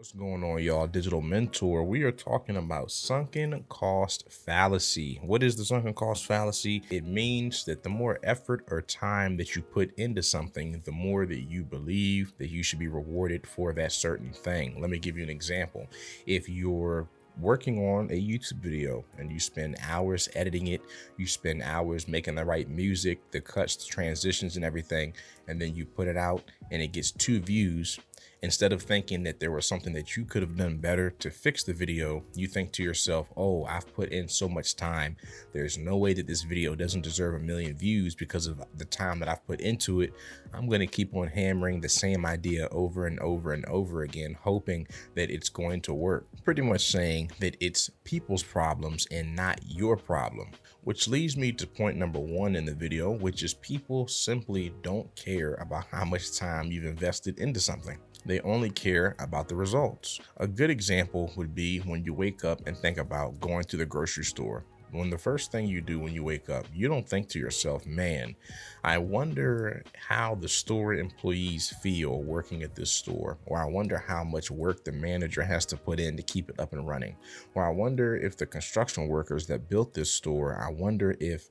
What's going on, y'all? Digital Mentor. We are talking about sunken cost fallacy. What is the sunken cost fallacy? It means that the more effort or time that you put into something, the more that you believe that you should be rewarded for that certain thing. Let me give you an example. If you're working on a YouTube video and you spend hours editing it, you spend hours making the right music, the cuts, the transitions and everything, and then you put it out and it gets 2 views. Instead of thinking that there was something that you could have done better to fix the video, you think to yourself, oh, I've put in so much time. There's no way that this video doesn't deserve 1 million views because of the time that I've put into it. I'm going to keep on hammering the same idea over and over and over again, hoping that it's going to work. Pretty much saying that it's people's problems and not your problem. Which leads me to point number 1 in the video, which is people simply don't care about how much time you've invested into something. They only care about the results. A good example would be when you wake up and think about going to the grocery store. When the first thing you do when you wake up, you don't think to yourself, man, I wonder how the store employees feel working at this store, or I wonder how much work the manager has to put in to keep it up and running, or I wonder if the construction workers that built this store, I wonder if,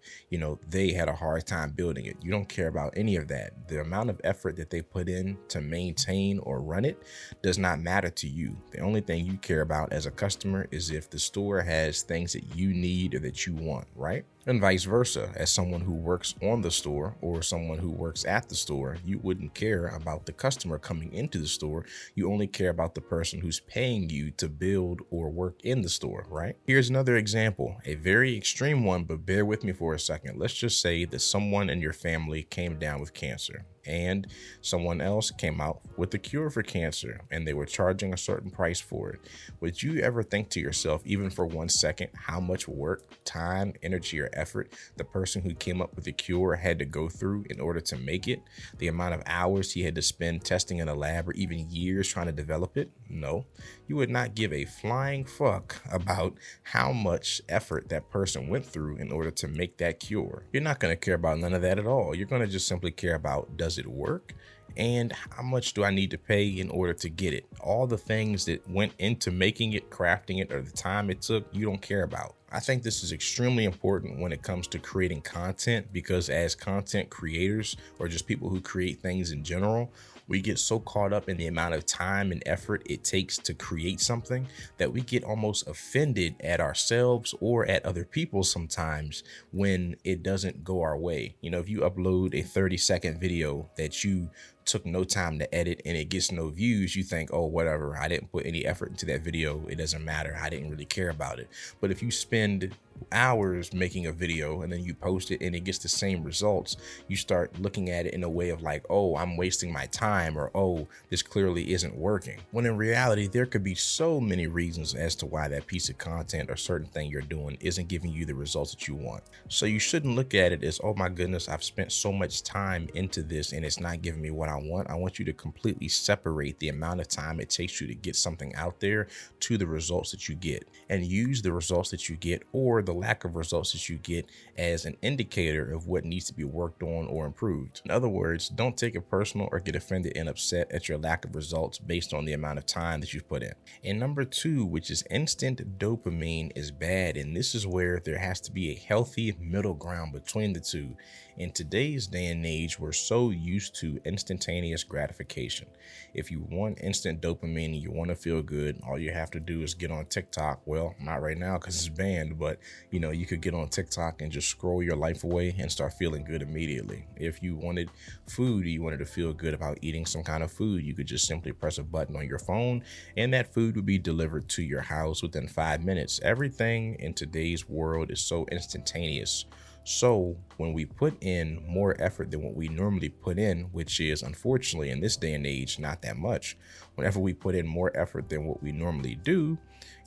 they had a hard time building it. You don't care about any of that. The amount of effort that they put in to maintain or run it does not matter to you. The only thing you care about as a customer is if the store has things that you need or that you want, right? And vice versa. As someone who works on the store or someone who works at the store, you wouldn't care about the customer coming into the store. You only care about the person who's paying you to build or work in the store, right? Here's another example, a very extreme one, but bear with me for a second. Let's just say that someone in your family came down with cancer and someone else came out with a cure for cancer and they were charging a certain price for it. Would you ever think to yourself, even for 1 second, how much work, time, energy, or effort the person who came up with the cure had to go through in order to make it? The amount of hours he had to spend testing in a lab or even years trying to develop it? No, you would not give a flying fuck about how much effort that person went through in order to make that cure. You're not going to care about none of that at all. You're going to just simply care about, does it work? And how much do I need to pay in order to get it? All the things that went into making it, crafting it, or the time it took, you don't care about. I think this is extremely important when it comes to creating content, because as content creators or just people who create things in general, we get so caught up in the amount of time and effort it takes to create something that we get almost offended at ourselves or at other people sometimes when it doesn't go our way. If you upload a 30-second video that you took no time to edit and it gets no views, you think, oh, whatever, I didn't put any effort into that video. It doesn't matter. I didn't really care about it. But if you spend hours making a video and then you post it and it gets the same results, you start looking at it in a way of like, oh, I'm wasting my time, or oh, this clearly isn't working. When in reality, there could be so many reasons as to why that piece of content or certain thing you're doing isn't giving you the results that you want. So you shouldn't look at it as, oh my goodness, I've spent so much time into this and it's not giving me what I want. I want you to completely separate the amount of time it takes you to get something out there to the results that you get, and use the results that you get or the lack of results that you get as an indicator of what needs to be worked on or improved. In other words, don't take it personal or get offended and upset at your lack of results based on the amount of time that you've put in. And number 2, which is instant dopamine, is bad. And this is where there has to be a healthy middle ground between the two. In today's day and age, we're so used to instantaneous gratification. If you want instant dopamine and you want to feel good, all you have to do is get on TikTok. Well, not right now because it's banned, but you could get on TikTok and just scroll your life away and start feeling good immediately. If you wanted food, you wanted to feel good about eating some kind of food, you could just simply press a button on your phone and that food would be delivered to your house within 5 minutes. Everything in today's world is so instantaneous. So when we put in more effort than what we normally put in, which is unfortunately in this day and age, not that much, whenever we put in more effort than what we normally do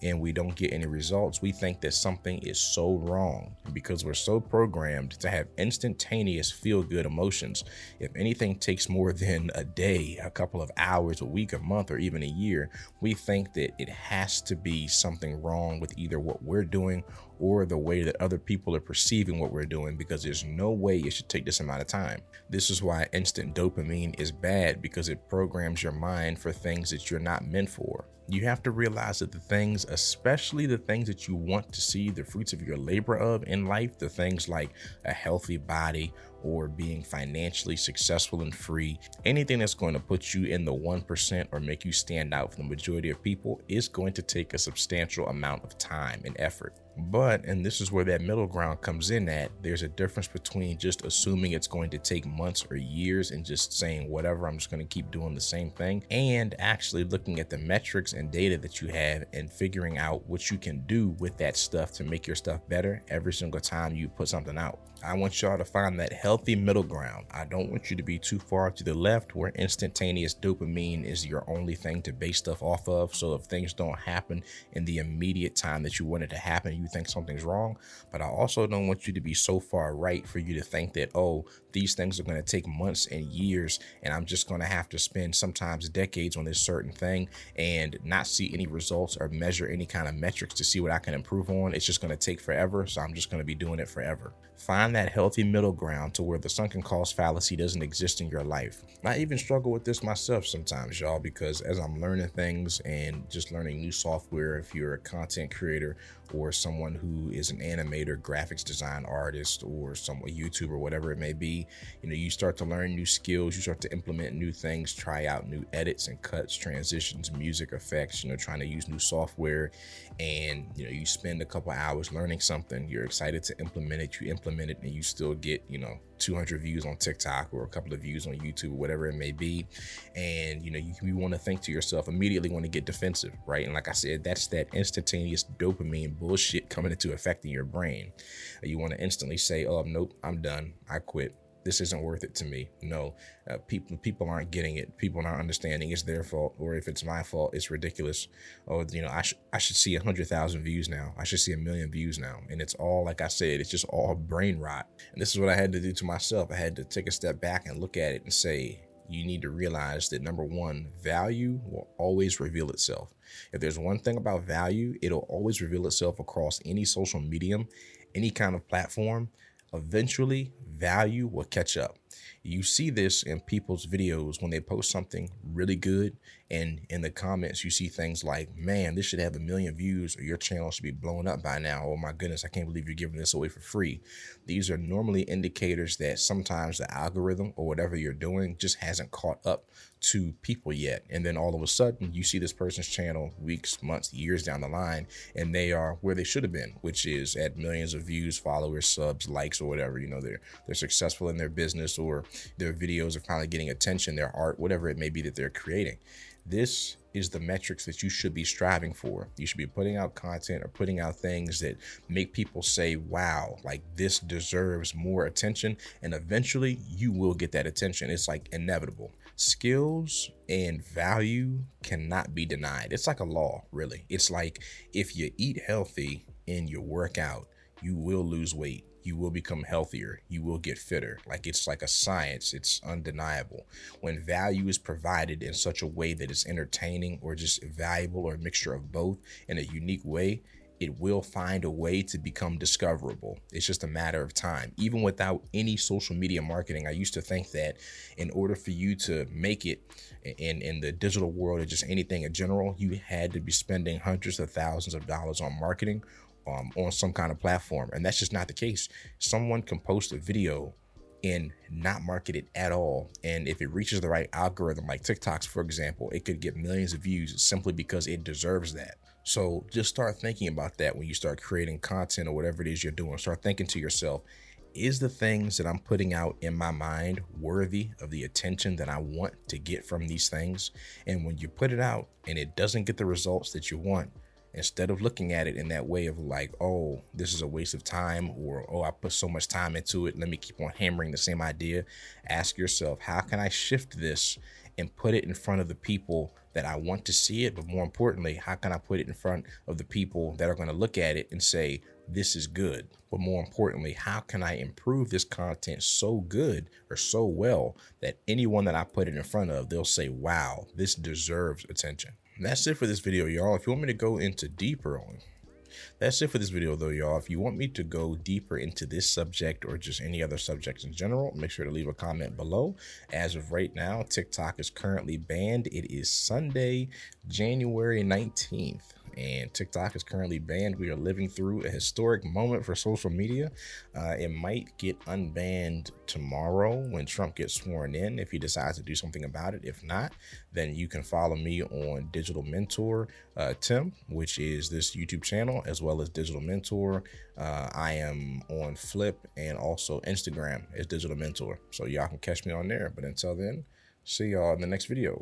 and we don't get any results, we think that something is so wrong. Because we're so programmed to have instantaneous feel-good emotions, if anything takes more than a day, a couple of hours, a week, a month, or even a year, we think that it has to be something wrong with either what we're doing or the way that other people are perceiving what we're doing, because there's no way it should take this amount of time. This is why instant dopamine is bad, because it programs your mind for things that you're not meant for. You have to realize that the things, especially the things that you want to see the fruits of your labor of in life, the things like a healthy body or being financially successful and free, anything that's going to put you in the 1% or make you stand out from the majority of people is going to take a substantial amount of time and effort. But, and this is where that middle ground comes in at, there's a difference between just assuming it's going to take months or years and just saying, whatever, I'm just going to keep doing the same thing, and actually looking at the metrics and data that you have and figuring out what you can do with that stuff to make your stuff better every single time you put something out. I want y'all to find that healthy middle ground. I don't want you to be too far to the left where instantaneous dopamine is your only thing to base stuff off of. So if things don't happen in the immediate time that you want it to happen, you think something's wrong. But I also don't want you to be so far right for you to think that, oh, these things are going to take months and years, and I'm just going to have to spend sometimes decades on this certain thing and not see any results or measure any kind of metrics to see what I can improve on. It's just going to take forever, so I'm just going to be doing it forever. Find that healthy middle ground to where the sunken cost fallacy doesn't exist in your life. I even struggle with this myself sometimes, y'all, because as I'm learning things and just learning new software, if you're a content creator or someone who is an animator, graphics design artist, or some YouTuber, whatever it may be, you start to learn new skills, you start to implement new things, try out new edits and cuts, transitions, music effects, trying to use new software, and you spend a couple hours learning something, you're excited to implement it, you implement it, and you still get 200 views on TikTok or a couple of views on YouTube or whatever it may be, and you want to think to yourself, immediately want to get defensive, right? And like I said, that's that instantaneous dopamine bullshit coming into effect in your brain. You want to instantly say, oh nope, I'm done, I quit, this isn't worth it to me. No, people aren't getting it. People aren't understanding. It's their fault. Or if it's my fault, it's ridiculous. Oh, I should see 100,000 views now. I should see 1 million views now. And it's all, like I said, it's just all brain rot. And this is what I had to do to myself. I had to take a step back and look at it and say, you need to realize that, number one, value will always reveal itself. If there's one thing about value, it'll always reveal itself across any social medium, any kind of platform. Eventually, value will catch up. You see this in people's videos when they post something really good, and in the comments you see things like, man, this should have 1 million views, or your channel should be blown up by now. Oh my goodness, I can't believe you're giving this away for free. These are normally indicators that sometimes the algorithm or whatever you're doing just hasn't caught up to people yet. And then all of a sudden you see this person's channel weeks, months, years down the line, and they are where they should have been, which is at millions of views, followers, subs, likes, or whatever. They're successful in their business, or their videos are finally getting attention, their art, whatever it may be that they're creating. This is the metrics that you should be striving for. You should be putting out content or putting out things that make people say, wow, like this deserves more attention. And eventually you will get that attention. It's like inevitable. Skills and value cannot be denied. It's like a law, really. It's like if you eat healthy and you work out, you will lose weight. You will become healthier. You will get fitter. Like it's like a science. It's undeniable. When value is provided in such a way that it's entertaining or just valuable, or a mixture of both in a unique way, it will find a way to become discoverable. It's just a matter of time. Even without any social media marketing, I used to think that in order for you to make it in the digital world, or just anything in general, you had to be spending hundreds of thousands of dollars on marketing on some kind of platform. And that's just not the case. Someone can post a video and not market it at all, and if it reaches the right algorithm, like TikTok's, for example, it could get millions of views simply because it deserves that. So just start thinking about that when you start creating content or whatever it is you're doing. Start thinking to yourself, is the things that I'm putting out in my mind worthy of the attention that I want to get from these things? And when you put it out and it doesn't get the results that you want, instead of looking at it in that way of like, oh, this is a waste of time, or, oh, I put so much time into it, let me keep on hammering the same idea. Ask yourself, how can I shift this and put it in front of the people that I want to see it? But more importantly, how can I put it in front of the people that are going to look at it and say, this is good? But more importantly, how can I improve this content so good or so well that anyone that I put it in front of, they'll say, wow, this deserves attention. And that's it for this video, y'all. If you want me to go into deeper on That's it for this video though, y'all. If you want me to go deeper into this subject or just any other subjects in general, make sure to leave a comment below. As of right now, TikTok is currently banned. It is Sunday, January 19th. And TikTok is currently banned. We are living through a historic moment for social media. It might get unbanned tomorrow when Trump gets sworn in, if he decides to do something about it. If not, then you can follow me on Digital Mentor Tim, which is this YouTube channel, as well as Digital Mentor. I am on Flip and also Instagram as Digital Mentor. So y'all can catch me on there. But until then, see y'all in the next video.